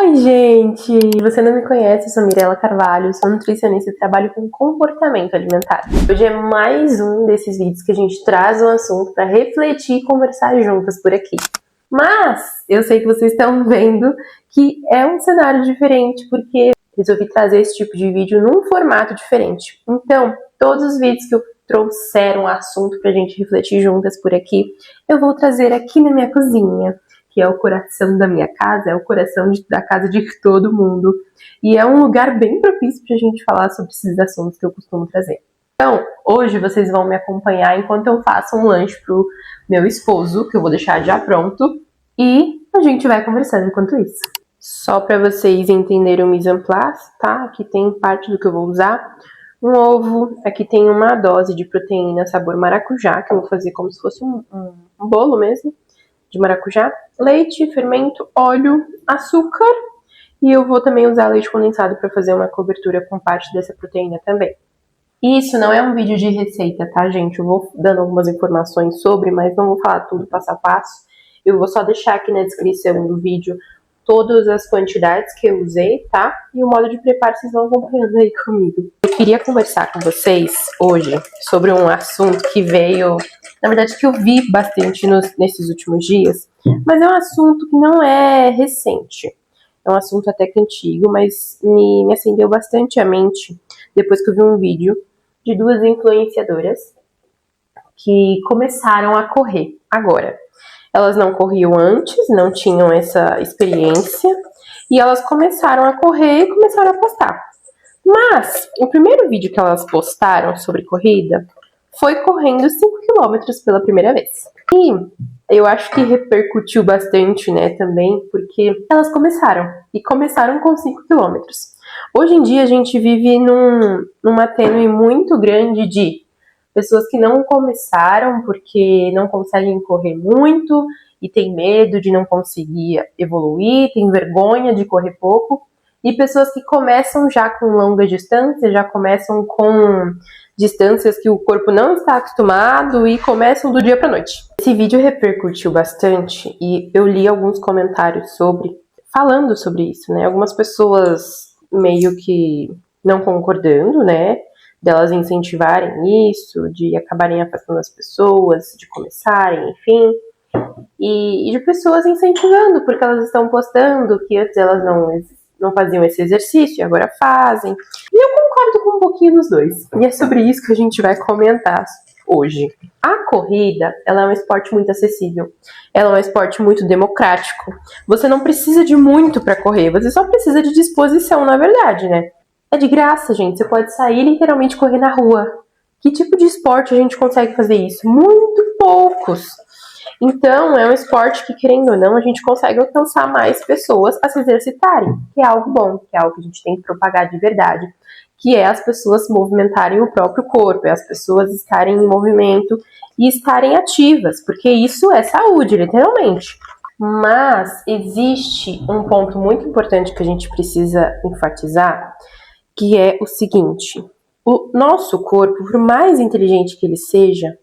Oi, gente! Você não me conhece, eu sou Mirela Carvalho, sou nutricionista e trabalho com comportamento alimentar. Hoje é mais um desses vídeos que a gente traz um assunto para refletir e conversar juntas por aqui. Mas eu sei que vocês estão vendo que é um cenário diferente, porque resolvi trazer esse tipo de vídeo num formato diferente. Então, todos os vídeos que eu trouxeram um assunto pra gente refletir juntas por aqui, eu vou trazer aqui na minha cozinha, que é o coração da minha casa, é o coração da casa de todo mundo. E é um lugar bem propício pra gente falar sobre esses assuntos que eu costumo trazer. Então, hoje vocês vão me acompanhar enquanto eu faço um lanche pro meu esposo, que eu vou deixar já pronto, e a gente vai conversando enquanto isso. Só para vocês entenderem o mise en place, tá? Aqui tem parte do que eu vou usar. Um ovo, aqui tem uma dose de proteína sabor maracujá, que eu vou fazer como se fosse um bolo mesmo, de maracujá. Leite, fermento, óleo, açúcar. E eu vou também usar leite condensado para fazer uma cobertura com parte dessa proteína também. Isso não é um vídeo de receita, tá, gente? Eu vou dando algumas informações sobre, mas não vou falar tudo passo a passo. Eu vou só deixar aqui na descrição do vídeo todas as quantidades que eu usei, tá? E o modo de preparo vocês vão acompanhando aí comigo. Eu queria conversar com vocês hoje sobre um assunto que veio, na verdade que eu vi bastante nesses últimos dias, mas é um assunto que não é recente. É um assunto até que antigo, mas me acendeu bastante a mente depois que eu vi um vídeo de duas influenciadoras que começaram a correr agora. Elas não corriam antes, não tinham essa experiência, e elas começaram a correr e começaram a postar. Mas o primeiro vídeo que elas postaram sobre corrida foi correndo 5 km pela primeira vez. E eu acho que repercutiu bastante, né, também, porque elas começaram com 5 km. Hoje em dia a gente vive numa tênue muito grande de pessoas que não começaram porque não conseguem correr muito e tem medo de não conseguir evoluir, tem vergonha de correr pouco, e pessoas que começam já com longa distância, já começam com distâncias que o corpo não está acostumado e começam do dia para noite. Esse vídeo repercutiu bastante e eu li alguns comentários falando sobre isso, né? Algumas pessoas meio que não concordando, né? Delas incentivarem isso, de acabarem afastando as pessoas, de começarem, enfim. E de pessoas incentivando, porque elas estão postando que antes elas não faziam esse exercício e agora fazem. E eu concordo com um pouquinho dos dois. E é sobre isso que a gente vai comentar hoje. A corrida, ela é um esporte muito acessível. Ela é um esporte muito democrático. Você não precisa de muito para correr, você só precisa de disposição, na verdade, né? É de graça, gente. Você pode sair e literalmente correr na rua. Que tipo de esporte a gente consegue fazer isso? Muito poucos. Então, é um esporte que, querendo ou não, a gente consegue alcançar mais pessoas a se exercitarem, que é algo bom, que é algo que a gente tem que propagar de verdade, que é as pessoas movimentarem o próprio corpo, é as pessoas estarem em movimento e estarem ativas, porque isso é saúde, literalmente. Mas existe um ponto muito importante que a gente precisa enfatizar, que é o seguinte: o nosso corpo, por mais inteligente que ele seja,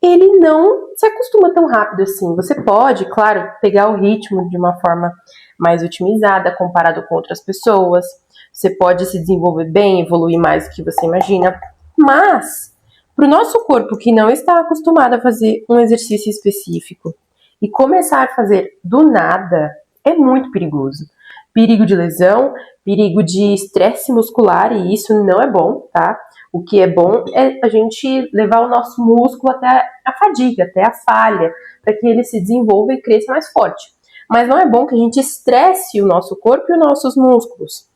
ele não se acostuma tão rápido assim. Você pode, claro, pegar o ritmo de uma forma mais otimizada, comparado com outras pessoas. Você pode se desenvolver bem, evoluir mais do que você imagina. Mas, para o nosso corpo que não está acostumado a fazer um exercício específico e começar a fazer do nada, é muito perigoso. Perigo de lesão, perigo de estresse muscular, e isso não é bom, tá? O que é bom é a gente levar o nosso músculo até a fadiga, até a falha, para que ele se desenvolva e cresça mais forte. Mas não é bom que a gente estresse o nosso corpo e os nossos músculos,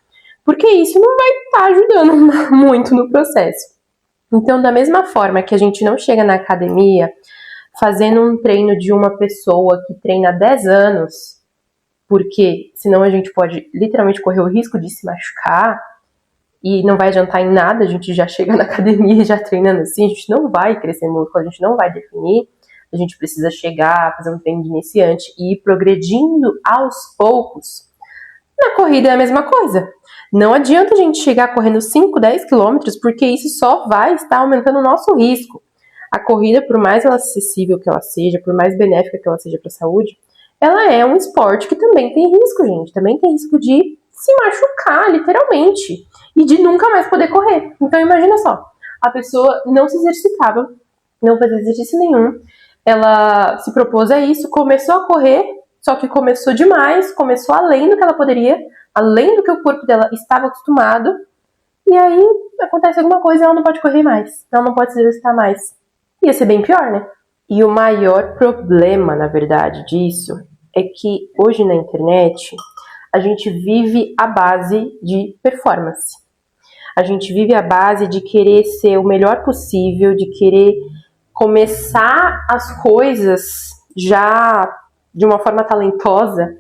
porque isso não vai estar ajudando muito no processo. Então, da mesma forma que a gente não chega na academia fazendo um treino de uma pessoa que treina há 10 anos, porque senão a gente pode literalmente correr o risco de se machucar e não vai adiantar em nada, a gente já chega na academia já treinando assim, a gente não vai crescer músculo, a gente não vai definir, a gente precisa chegar, fazer um treino de iniciante e ir progredindo aos poucos. Na corrida é a mesma coisa. Não adianta a gente chegar correndo 5, 10 quilômetros, porque isso só vai estar aumentando o nosso risco. A corrida, por mais ela acessível que ela seja, por mais benéfica que ela seja para a saúde, ela é um esporte que também tem risco, gente. Também tem risco de se machucar, literalmente, e de nunca mais poder correr. Então imagina só, a pessoa não se exercitava, não fazia exercício nenhum, ela se propôs a isso, começou a correr, só que começou demais, começou além do que ela poderia, além do que o corpo dela estava acostumado, e aí acontece alguma coisa e ela não pode correr mais, ela não pode se exercitar mais. Ia ser bem pior, né? E o maior problema, na verdade, disso é que hoje na internet a gente vive à base de performance. A gente vive à base de querer ser o melhor possível, de querer começar as coisas já de uma forma talentosa,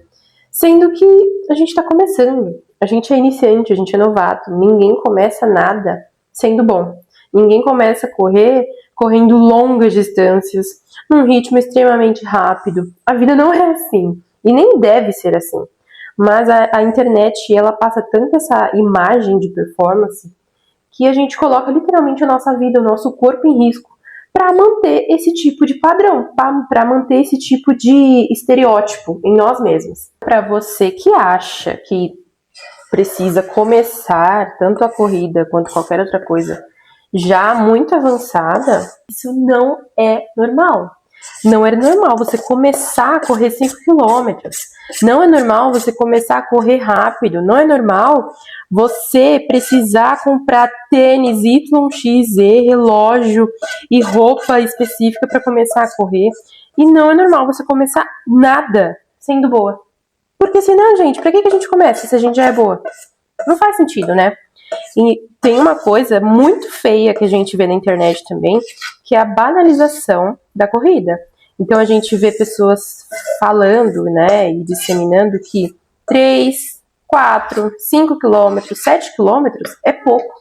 sendo que a gente está começando. A gente é iniciante, a gente é novato. Ninguém começa nada sendo bom. Ninguém começa a correr correndo longas distâncias, num ritmo extremamente rápido. A vida não é assim. E nem deve ser assim. Mas a internet, ela passa tanto essa imagem de performance que a gente coloca literalmente a nossa vida, o nosso corpo em risco para manter esse tipo de padrão, para manter esse tipo de estereótipo em nós mesmos. Para você que acha que precisa começar tanto a corrida quanto qualquer outra coisa já muito avançada, isso não é normal. Não é normal você começar a correr 5 quilômetros. Não é normal você começar a correr rápido. Não é normal você precisar comprar tênis YXZ, relógio e roupa específica para começar a correr. E não é normal você começar nada sendo boa. Porque senão, gente, pra que a gente começa se a gente já é boa? Não faz sentido, né? E tem uma coisa muito feia que a gente vê na internet também, que é a banalização da corrida. Então a gente vê pessoas falando, né, e disseminando que 3, 4, 5 quilômetros, 7 quilômetros é pouco.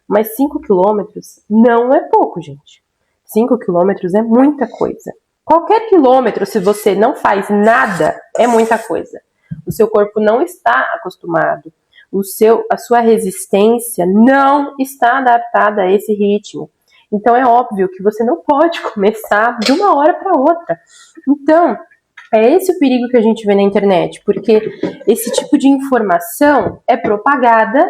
Mas 5 quilômetros não é pouco, gente. 5 quilômetros é muita coisa. Qualquer quilômetro, se você não faz nada, é muita coisa. O seu corpo não está acostumado. A sua resistência não está adaptada a esse ritmo. Então é óbvio que você não pode começar de uma hora para outra. Então, é esse o perigo que a gente vê na internet, porque esse tipo de informação é propagada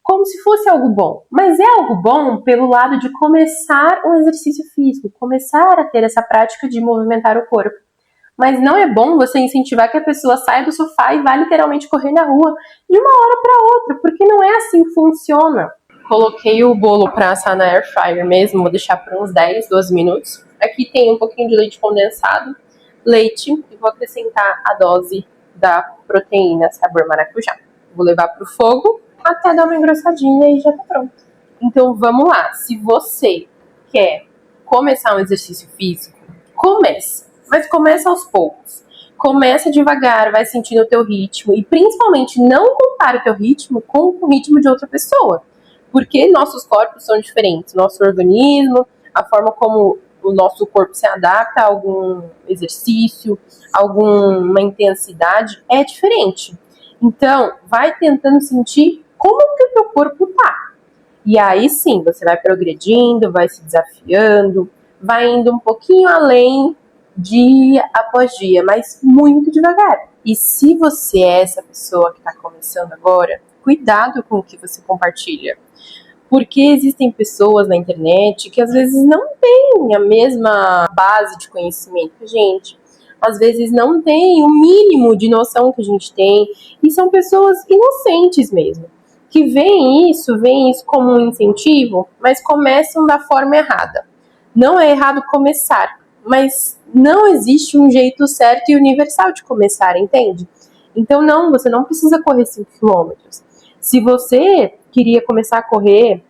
como se fosse algo bom. Mas é algo bom pelo lado de começar um exercício físico, começar a ter essa prática de movimentar o corpo. Mas não é bom você incentivar que a pessoa saia do sofá e vá literalmente correr na rua de uma hora para outra, porque não é assim que funciona. Coloquei o bolo para assar na air fryer mesmo, vou deixar por uns 10, 12 minutos. Aqui tem um pouquinho de leite condensado, leite, e vou acrescentar a dose da proteína sabor maracujá. Vou levar pro fogo até dar uma engrossadinha e já tá pronto. Então vamos lá, se você quer começar um exercício físico, comece. Mas começa aos poucos. Começa devagar, vai sentindo o teu ritmo. E principalmente não compare o teu ritmo com o ritmo de outra pessoa. Porque nossos corpos são diferentes. Nosso organismo, a forma como o nosso corpo se adapta a algum exercício, alguma intensidade é diferente. Então, vai tentando sentir como que o teu corpo tá. E aí sim, você vai progredindo, vai se desafiando, vai indo um pouquinho além dia após dia, mas muito devagar. E se você é essa pessoa que está começando agora, cuidado com o que você compartilha. Porque existem pessoas na internet que às vezes não têm a mesma base de conhecimento que a gente. Às vezes não tem o mínimo de noção que a gente tem. E são pessoas inocentes mesmo. Que veem isso como um incentivo, mas começam da forma errada. Não é errado começar, mas não existe um jeito certo e universal de começar, entende? Então não, você não precisa correr 5 quilômetros. Se você queria começar a correr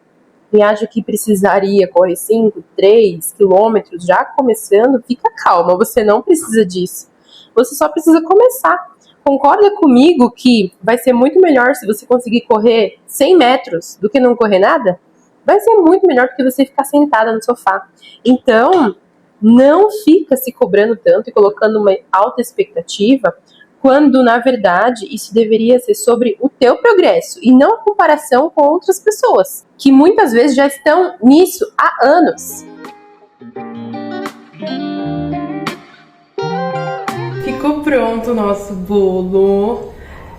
e acha que precisaria correr 5, 3 quilômetros já começando, fica calma, você não precisa disso. Você só precisa começar. Concorda comigo que vai ser muito melhor se você conseguir correr 100 metros do que não correr nada? Vai ser muito melhor do que você ficar sentada no sofá. Então, não fica se cobrando tanto e colocando uma alta expectativa, quando, na verdade, isso deveria ser sobre o teu progresso e não a comparação com outras pessoas, que muitas vezes já estão nisso há anos. ficou pronto o nosso bolo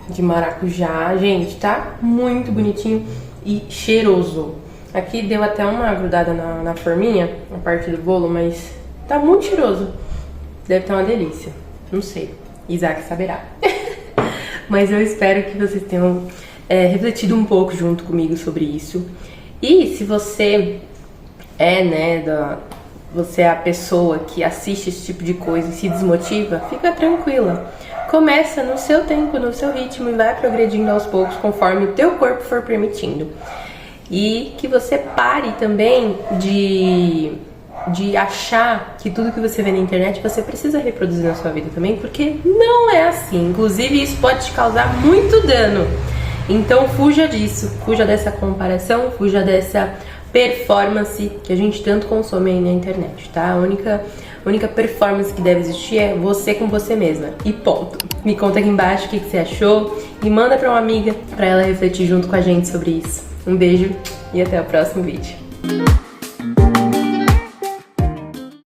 de maracujá. Gente, tá muito bonitinho e cheiroso. Aqui deu até uma grudada na forminha, na parte do bolo, mas tá muito cheiroso. Deve estar uma delícia. Não sei. Isaac saberá. Mas eu espero que vocês tenham refletido um pouco junto comigo sobre isso. E se você você é a pessoa que assiste esse tipo de coisa e se desmotiva, fica tranquila. Começa no seu tempo, no seu ritmo e vai progredindo aos poucos conforme o teu corpo for permitindo. E que você pare também de achar que tudo que você vê na internet você precisa reproduzir na sua vida também, porque não é assim. Inclusive isso pode te causar muito dano. Então fuja disso, fuja dessa comparação, fuja dessa performance que a gente tanto consome aí na internet, tá? A única performance que deve existir é você com você mesma. E ponto. Me conta aqui embaixo o que você achou e manda pra uma amiga pra ela refletir junto com a gente sobre isso. Um beijo e até o próximo vídeo.